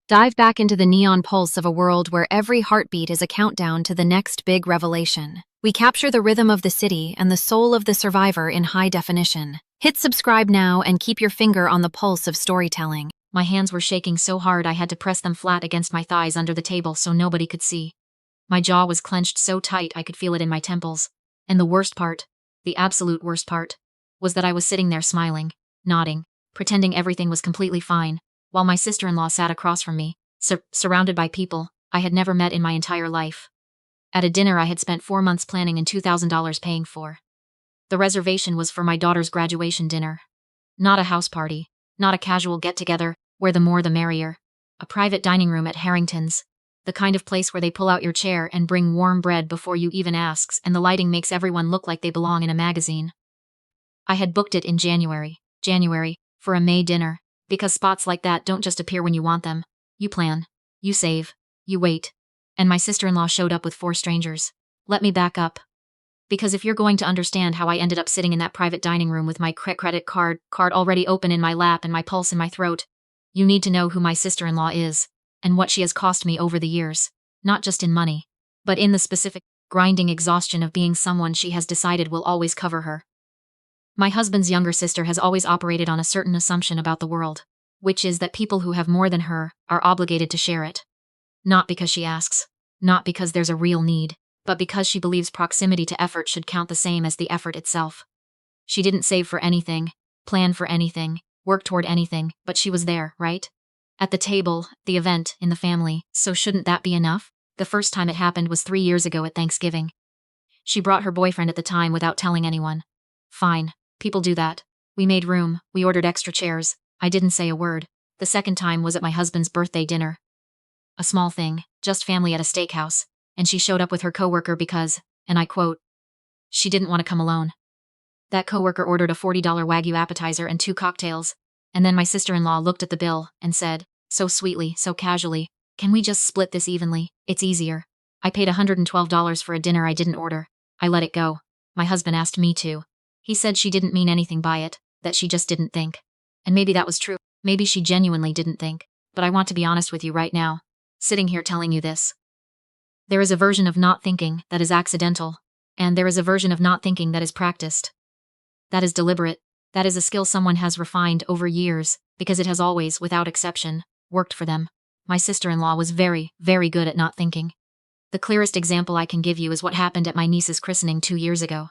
Dive back into the neon pulse of a world where every heartbeat is a countdown to the next big revelation. We capture the rhythm of the city and the soul of the survivor in high definition. Hit subscribe now and keep your finger on the pulse of storytelling. My hands were shaking so hard I had to press them flat against my thighs under the table so nobody could see. My jaw was clenched so tight I could feel it in my temples. And the worst part, the absolute worst part, was that I was sitting there smiling, nodding, pretending everything was completely fine, while my sister-in-law sat across from me, surrounded by people I had never met in my entire life. At a dinner I had spent 4 months planning and $2,000 paying for. The reservation was for my daughter's graduation dinner. Not a house party, not a casual get-together, where the more the merrier. A private dining room at Harrington's. The kind of place where they pull out your chair and bring warm bread before you even asks, and the lighting makes everyone look like they belong in a magazine. I had booked it in January, for a May dinner, because spots like that don't just appear when you want them. You plan, you save, you wait. And my sister-in-law showed up with 4 strangers. Let me back up. Because if you're going to understand how I ended up sitting in that private dining room with my credit card already open in my lap and my pulse in my throat, you need to know who my sister-in-law is, and what she has cost me over the years, not just in money, but in the specific, grinding exhaustion of being someone she has decided will always cover her. My husband's younger sister has always operated on a certain assumption about the world, which is that people who have more than her are obligated to share it. Not because she asks, not because there's a real need, but because she believes proximity to effort should count the same as the effort itself. She didn't save for anything, plan for anything, work toward anything, but she was there, right? At the table, the event, in the family, so shouldn't that be enough? The first time it happened was 3 years ago at Thanksgiving. She brought her boyfriend at the time without telling anyone. Fine, people do that. We made room, we ordered extra chairs, I didn't say a word. The second time was at my husband's birthday dinner. A small thing, just family at a steakhouse, and she showed up with her coworker because, and I quote, she didn't want to come alone. That coworker ordered a $40 Wagyu appetizer and 2 cocktails, and then my sister-in-law looked at the bill and said, so sweetly, so casually, can we just split this evenly? It's easier. I paid $112 for a dinner I didn't order. I let it go. My husband asked me to. He said she didn't mean anything by it, that she just didn't think. And maybe that was true. Maybe she genuinely didn't think. But I want to be honest with you right now, sitting here telling you this. There is a version of not thinking that is accidental, and there is a version of not thinking that is practiced. That is deliberate. That is a skill someone has refined over years, because it has always, without exception, worked for them. My sister-in-law was very, very good at not thinking. The clearest example I can give you is what happened at my niece's christening 2 years ago.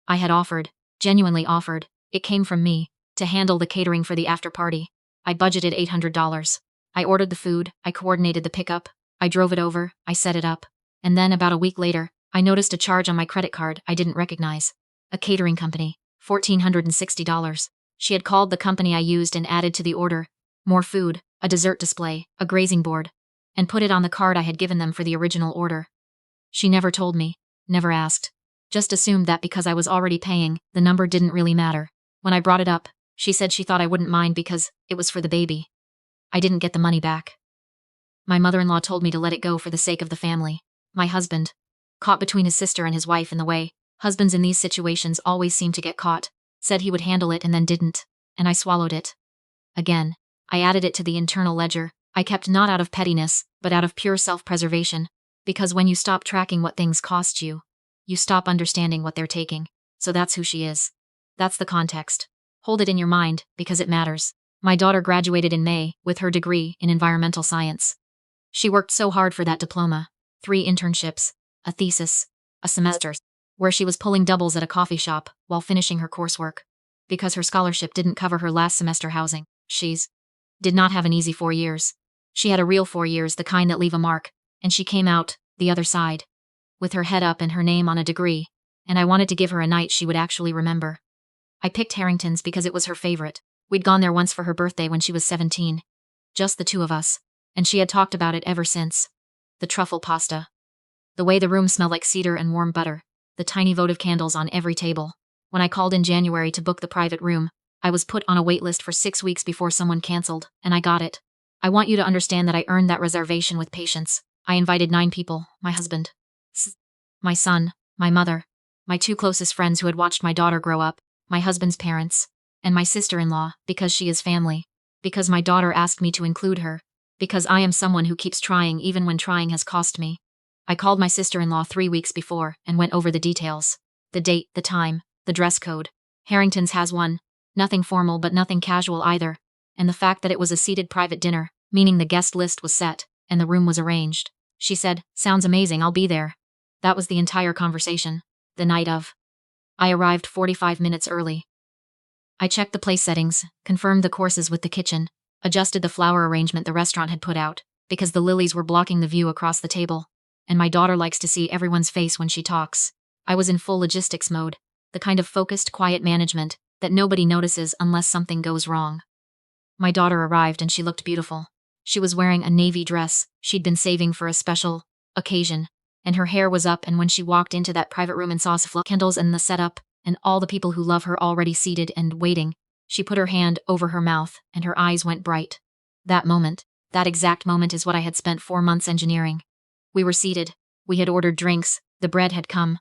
I had offered, genuinely offered, it came from me, to handle the catering for the after-party. I budgeted $800. I ordered the food, I coordinated the pickup, I drove it over, I set it up. And then about a week later, I noticed a charge on my credit card I didn't recognize. A catering company. $1,460. She had called the company I used and added to the order more food, a dessert display, a grazing board, and put it on the card I had given them for the original order. She never told me, never asked. Just assumed that because I was already paying, the number didn't really matter. When I brought it up, she said she thought I wouldn't mind because it was for the baby. I didn't get the money back. My mother-in-law told me to let it go for the sake of the family. My husband, caught between his sister and his wife in the way. Husbands in these situations always seem to get caught. Said he would handle it and then didn't. And I swallowed it. Again, I added it to the internal ledger. I kept not out of pettiness, but out of pure self-preservation. Because when you stop tracking what things cost you, you stop understanding what they're taking. So that's who she is. That's the context. Hold it in your mind, because it matters. My daughter graduated in May with her degree in environmental science. She worked so hard for that diploma. 3 internships, a thesis, a semester, where she was pulling doubles at a coffee shop while finishing her coursework. Because her scholarship didn't cover her last semester housing, did not have an easy 4 years. She had a real 4 years, the kind that leave a mark, and she came out, the other side, with her head up and her name on a degree, and I wanted to give her a night she would actually remember. I picked Harrington's because it was her favorite. We'd gone there once for her birthday when she was 17. Just the 2 of us, and she had talked about it ever since. The truffle pasta. The way the room smelled like cedar and warm butter. The tiny votive candles on every table. When I called in January to book the private room, I was put on a wait list for 6 weeks before someone canceled, and I got it. I want you to understand that I earned that reservation with patience. I invited 9 people, my husband, my son, my mother, my 2 closest friends who had watched my daughter grow up, my husband's parents, and my sister-in-law, because she is family, because my daughter asked me to include her, Because I am someone who keeps trying even when trying has cost me. I called my sister-in-law 3 weeks before and went over the details. The date, the time, the dress code. Harrington's has one. Nothing formal but nothing casual either. And the fact that it was a seated private dinner, meaning the guest list was set, and the room was arranged. She said, "Sounds amazing, I'll be there." That was the entire conversation. The night of. I arrived 45 minutes early. I checked the place settings, confirmed the courses with the kitchen, adjusted the flower arrangement the restaurant had put out, because the lilies were blocking the view across the table, and my daughter likes to see everyone's face when she talks. I was in full logistics mode, the kind of focused, quiet management that nobody notices unless something goes wrong. My daughter arrived and she looked beautiful. She was wearing a navy dress she'd been saving for a special occasion, and her hair was up, and when she walked into that private room and saw the candles and the setup, and all the people who love her already seated and waiting, she put her hand over her mouth and her eyes went bright. That moment, that exact moment is what I had spent 4 months engineering. We were seated. We had ordered drinks. The bread had come.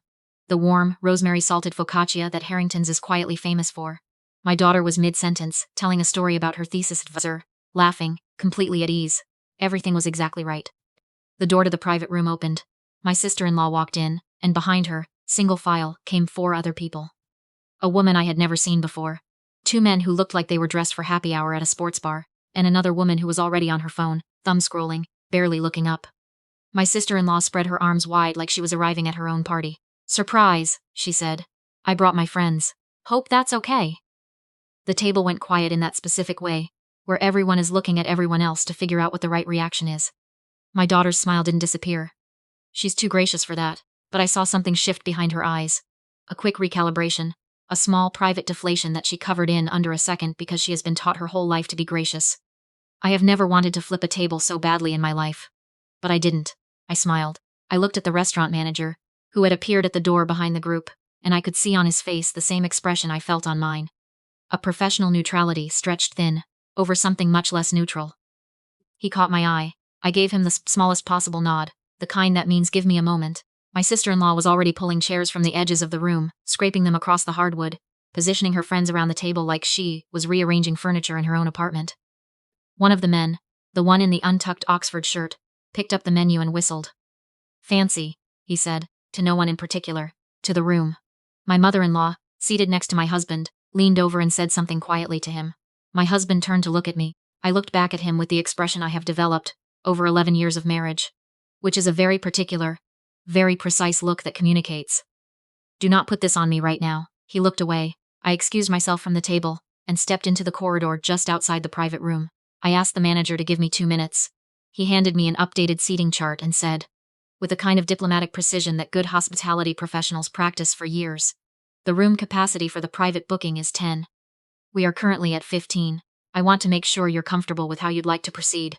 The warm, rosemary-salted focaccia that Harrington's is quietly famous for. My daughter was mid-sentence, telling a story about her thesis advisor, laughing, completely at ease. Everything was exactly right. The door to the private room opened. My sister-in-law walked in, and behind her, single file, came 4 other people. A woman I had never seen before. 2 men who looked like they were dressed for happy hour at a sports bar, and another woman who was already on her phone, thumb scrolling, barely looking up. My sister-in-law spread her arms wide like she was arriving at her own party. "Surprise," she said. "I brought my friends. Hope that's okay." The table went quiet in that specific way, where everyone is looking at everyone else to figure out what the right reaction is. My daughter's smile didn't disappear. She's too gracious for that, but I saw something shift behind her eyes. A quick recalibration, a small private deflation that she covered in under a second because she has been taught her whole life to be gracious. I have never wanted to flip a table so badly in my life. But I didn't. I smiled. I looked at the restaurant manager, who had appeared at the door behind the group, and I could see on his face the same expression I felt on mine. A professional neutrality stretched thin, over something much less neutral. He caught my eye. I gave him the smallest possible nod, the kind that means give me a moment. My sister-in-law was already pulling chairs from the edges of the room, scraping them across the hardwood, positioning her friends around the table like she was rearranging furniture in her own apartment. One of the men, the one in the untucked Oxford shirt, picked up the menu and whistled. "Fancy," he said, to no one in particular, to the room. My mother-in-law, seated next to my husband, leaned over and said something quietly to him. My husband turned to look at me. I looked back at him with the expression I have developed over 11 years of marriage, which is a very particular, very precise look that communicates. "Do not put this on me right now." He looked away. I excused myself from the table and stepped into the corridor just outside the private room. I asked the manager to give me 2 minutes. He handed me an updated seating chart and said, with a kind of diplomatic precision that good hospitality professionals practice for years, "The room capacity for the private booking is 10. We are currently at 15. I want to make sure you're comfortable with how you'd like to proceed."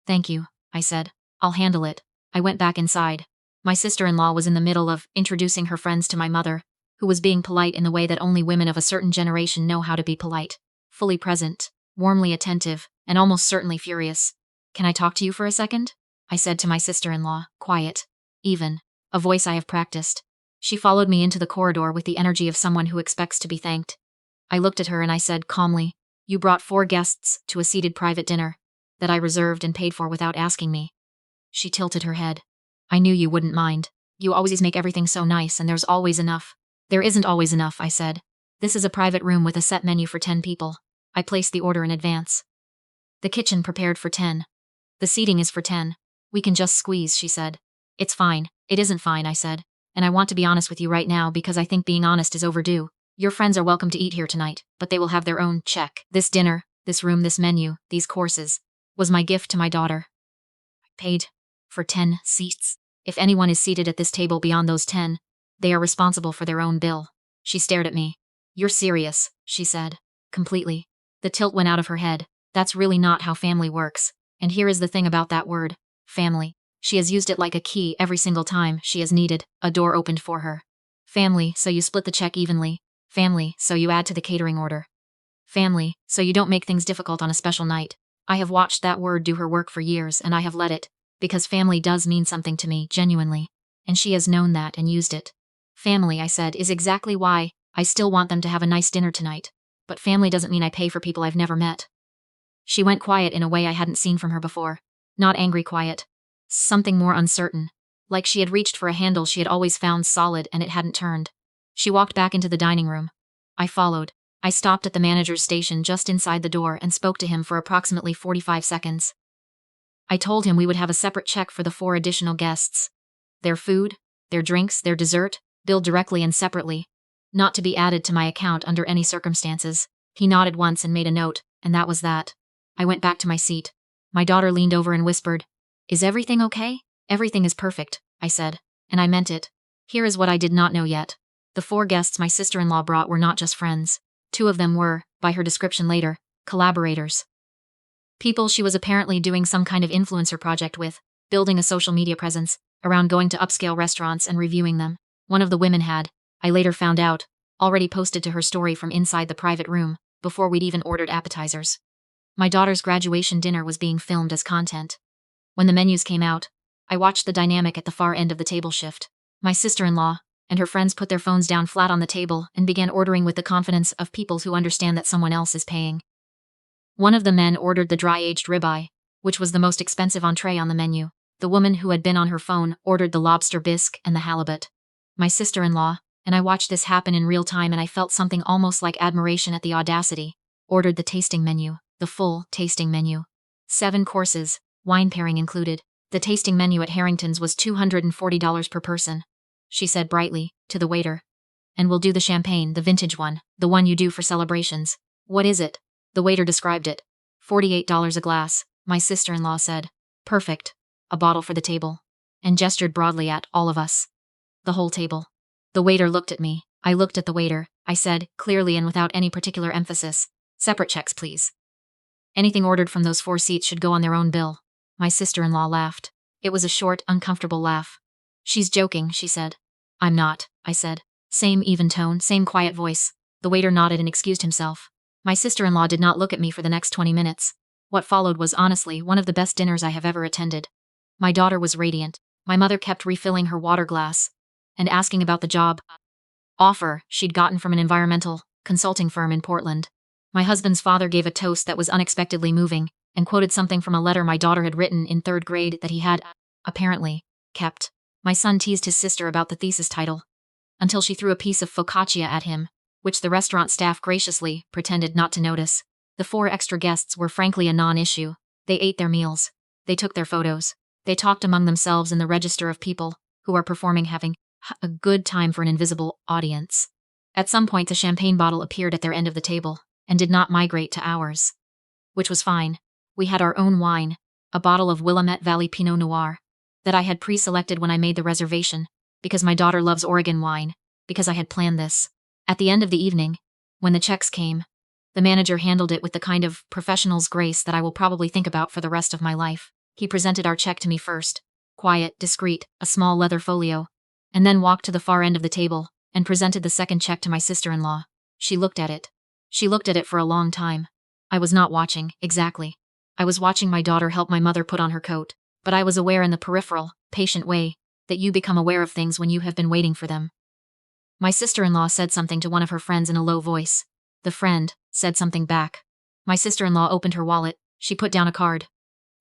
"Thank you," I said. "I'll handle it." I went back inside. My sister-in-law was in the middle of introducing her friends to my mother, who was being polite in the way that only women of a certain generation know how to be polite. Fully present, warmly attentive, and almost certainly furious. "Can I talk to you for a second?" I said to my sister-in-law, quiet, even, a voice I have practiced. She followed me into the corridor with the energy of someone who expects to be thanked. I looked at her and I said calmly, "You brought 4 guests to a seated private dinner that I reserved and paid for without asking me." She tilted her head. "I knew you wouldn't mind. You always make everything so nice and there's always enough." "There isn't always enough," I said. "This is a private room with a set menu for 10 people. I placed the order in advance. The kitchen prepared for 10. The seating is for 10. We can just squeeze," she said. "It's fine." "It isn't fine," I said. "And I want to be honest with you right now because I think being honest is overdue. Your friends are welcome to eat here tonight, but they will have their own check. This dinner, this room, this menu, these courses, was my gift to my daughter. I paid for 10 seats. If anyone is seated at this table beyond those 10, they are responsible for their own bill." She stared at me. "You're serious," she said. Completely. The tilt went out of her head. That's really not how family works. And here is the thing about that word, family. She has used it like a key every single time she has needed a door opened for her. Family, so you split the check evenly. Family, so you add to the catering order. Family, so you don't make things difficult on a special night. I have watched that word do her work for years and I have let it, because family does mean something to me, genuinely. And she has known that and used it. Family, I said, is exactly why I still want them to have a nice dinner tonight. But family doesn't mean I pay for people I've never met. She went quiet in a way I hadn't seen from her before. Not angry quiet. Something more uncertain. Like she had reached for a handle she had always found solid and it hadn't turned. She walked back into the dining room. I followed. I stopped at the manager's station just inside the door and spoke to him for approximately 45 seconds. I told him we would have a separate check for the 4 additional guests. Their food, their drinks, their dessert, billed directly and separately. Not to be added to my account under any circumstances. He nodded once and made a note, and that was that. I went back to my seat. My daughter leaned over and whispered, "Is everything okay?" "Everything is perfect," I said, and I meant it. Here is what I did not know yet. The 4 guests my sister-in-law brought were not just friends. 2 of them were, by her description later, collaborators. People she was apparently doing some kind of influencer project with, building a social media presence, around going to upscale restaurants and reviewing them. One of the women had, I later found out, already posted to her story from inside the private room, before we'd even ordered appetizers. My daughter's graduation dinner was being filmed as content. When the menus came out, I watched the dynamic at the far end of the table shift. My sister-in-law and her friends put their phones down flat on the table and began ordering with the confidence of people who understand that someone else is paying. One of the men ordered the dry-aged ribeye, which was the most expensive entree on the menu. The woman who had been on her phone ordered the lobster bisque and the halibut. My sister-in-law, and I watched this happen in real time and I felt something almost like admiration at the audacity, ordered the tasting menu, the full tasting menu. 7 courses, wine pairing included. The tasting menu at Harrington's was $240 per person. She said brightly, to the waiter. "And we'll do the champagne, the vintage one, the one you do for celebrations." "What is it?" The waiter described it. $48 a glass, my sister-in-law said. "Perfect." A bottle for the table. And gestured broadly at all of us. The whole table. The waiter looked at me. I looked at the waiter. I said, clearly and without any particular emphasis, "Separate checks, please. Anything ordered from those 4 seats should go on their own bill." My sister-in-law laughed. It was a short, uncomfortable laugh. "She's joking," she said. "I'm not," I said. Same even tone, same quiet voice. The waiter nodded and excused himself. My sister-in-law did not look at me for the next 20 minutes. What followed was honestly one of the best dinners I have ever attended. My daughter was radiant. My mother kept refilling her water glass and asking about the job offer she'd gotten from an environmental consulting firm in Portland. My husband's father gave a toast that was unexpectedly moving and quoted something from a letter my daughter had written in 3rd grade that he had, apparently, kept. My son teased his sister about the thesis title until she threw a piece of focaccia at him, which the restaurant staff graciously pretended not to notice. The 4 extra guests were frankly a non-issue. They ate their meals. They took their photos. They talked among themselves in the register of people who are performing having a good time for an invisible audience. At some point the champagne bottle appeared at their end of the table and did not migrate to ours. Which was fine. We had our own wine, a bottle of Willamette Valley Pinot Noir, that I had pre-selected when I made the reservation, because my daughter loves Oregon wine, because I had planned this. At the end of the evening, when the checks came, the manager handled it with the kind of professional's grace that I will probably think about for the rest of my life. He presented our check to me first, quiet, discreet, a small leather folio, and then walked to the far end of the table and presented the second check to my sister-in-law. She looked at it. She looked at it for a long time. I was not watching, exactly. I was watching my daughter help my mother put on her coat, but I was aware in the peripheral, patient way that you become aware of things when you have been waiting for them. My sister-in-law said something to one of her friends in a low voice. The friend said something back. My sister-in-law opened her wallet. She put down a card.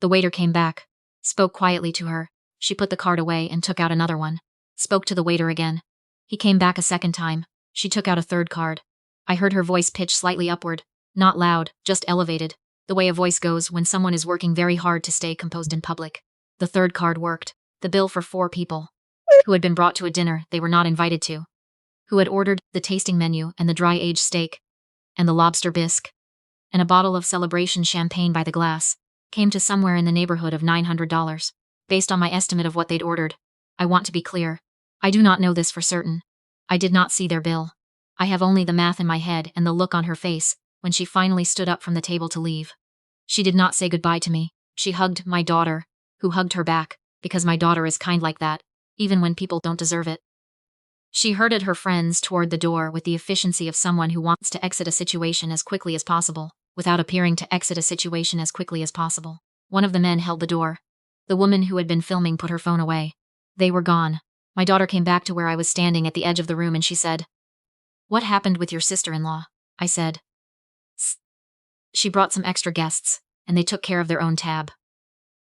The waiter came back, spoke quietly to her. She put the card away and took out another one. Spoke to the waiter again. He came back a second time. She took out a 3rd card. I heard her voice pitch slightly upward, not loud, just elevated, the way a voice goes when someone is working very hard to stay composed in public. The 3rd card worked. The bill for 4 people who had been brought to a dinner they were not invited to, who had ordered the tasting menu and the dry-aged steak and the lobster bisque and a bottle of celebration champagne by the glass, came to somewhere in the neighborhood of $900, based on my estimate of what they'd ordered. I want to be clear. I do not know this for certain. I did not see their bill. I have only the math in my head and the look on her face when she finally stood up from the table to leave. She did not say goodbye to me. She hugged my daughter, who hugged her back, because my daughter is kind like that, even when people don't deserve it. She herded her friends toward the door with the efficiency of someone who wants to exit a situation as quickly as possible, without appearing to exit a situation as quickly as possible. One of the men held the door. The woman who had been filming put her phone away. They were gone. My daughter came back to where I was standing at the edge of the room and she said, "What happened with your sister-in-law?" I said, "She brought some extra guests, and they took care of their own tab."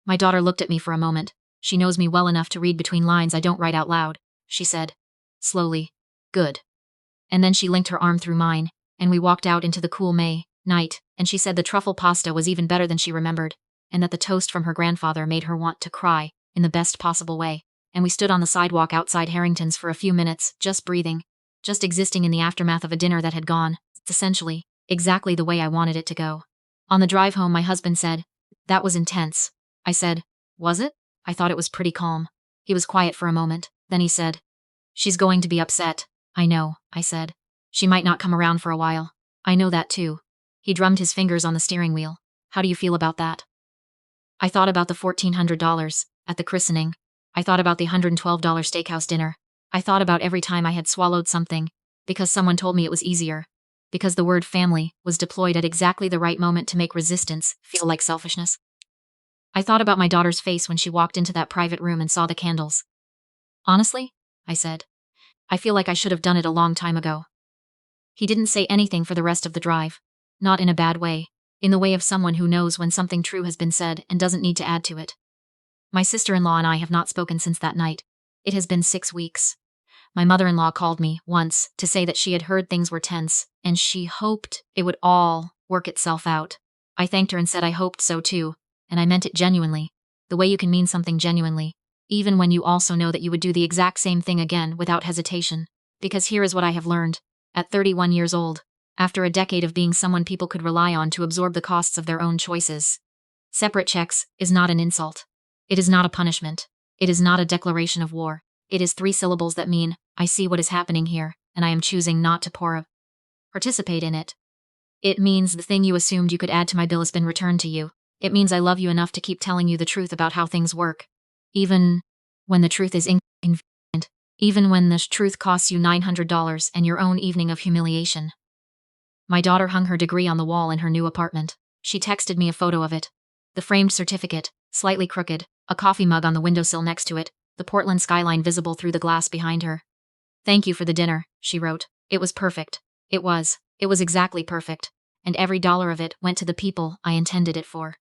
My daughter looked at me for a moment. She knows me well enough to read between lines I don't write out loud, she said. Slowly. Good. And then she linked her arm through mine, and we walked out into the cool May night, and she said the truffle pasta was even better than she remembered, and that the toast from her grandfather made her want to cry, in the best possible way. And we stood on the sidewalk outside Harrington's for a few minutes, just breathing, just existing in the aftermath of a dinner that had gone, essentially, exactly the way I wanted it to go. On the drive home, my husband said, "That was intense." I said, "Was it?" I thought it was pretty calm. He was quiet for a moment, then he said, "She's going to be upset." "I know," I said. "She might not come around for a while." "I know that too." He drummed his fingers on the steering wheel. "How do you feel about that?" I thought about the $1,400 at the christening. I thought about the $112 steakhouse dinner. I thought about every time I had swallowed something, because someone told me it was easier. Because the word family was deployed at exactly the right moment to make resistance feel like selfishness. I thought about my daughter's face when she walked into that private room and saw the candles. "Honestly," I said, "I feel like I should have done it a long time ago." He didn't say anything for the rest of the drive. Not in a bad way. In the way of someone who knows when something true has been said and doesn't need to add to it. My sister-in-law and I have not spoken since that night. It has been 6 weeks. My mother-in-law called me once to say that she had heard things were tense, and she hoped it would all work itself out. I thanked her and said I hoped so too, and I meant it genuinely. The way you can mean something genuinely, even when you also know that you would do the exact same thing again without hesitation. Because here is what I have learned. At 31 years old, after a decade of being someone people could rely on to absorb the costs of their own choices. Separate checks is not an insult. It is not a punishment. It is not a declaration of war. It is 3 syllables that mean, I see what is happening here, and I am choosing not to participate in it. It means the thing you assumed you could add to my bill has been returned to you. It means I love you enough to keep telling you the truth about how things work. Even when the truth is inconvenient. Even when the truth costs you $900 and your own evening of humiliation. My daughter hung her degree on the wall in her new apartment. She texted me a photo of it. The framed certificate, slightly crooked, a coffee mug on the windowsill next to it, the Portland skyline visible through the glass behind her. "Thank you for the dinner," she wrote. "It was perfect. It was exactly perfect. And every dollar of it went to the people I intended it for."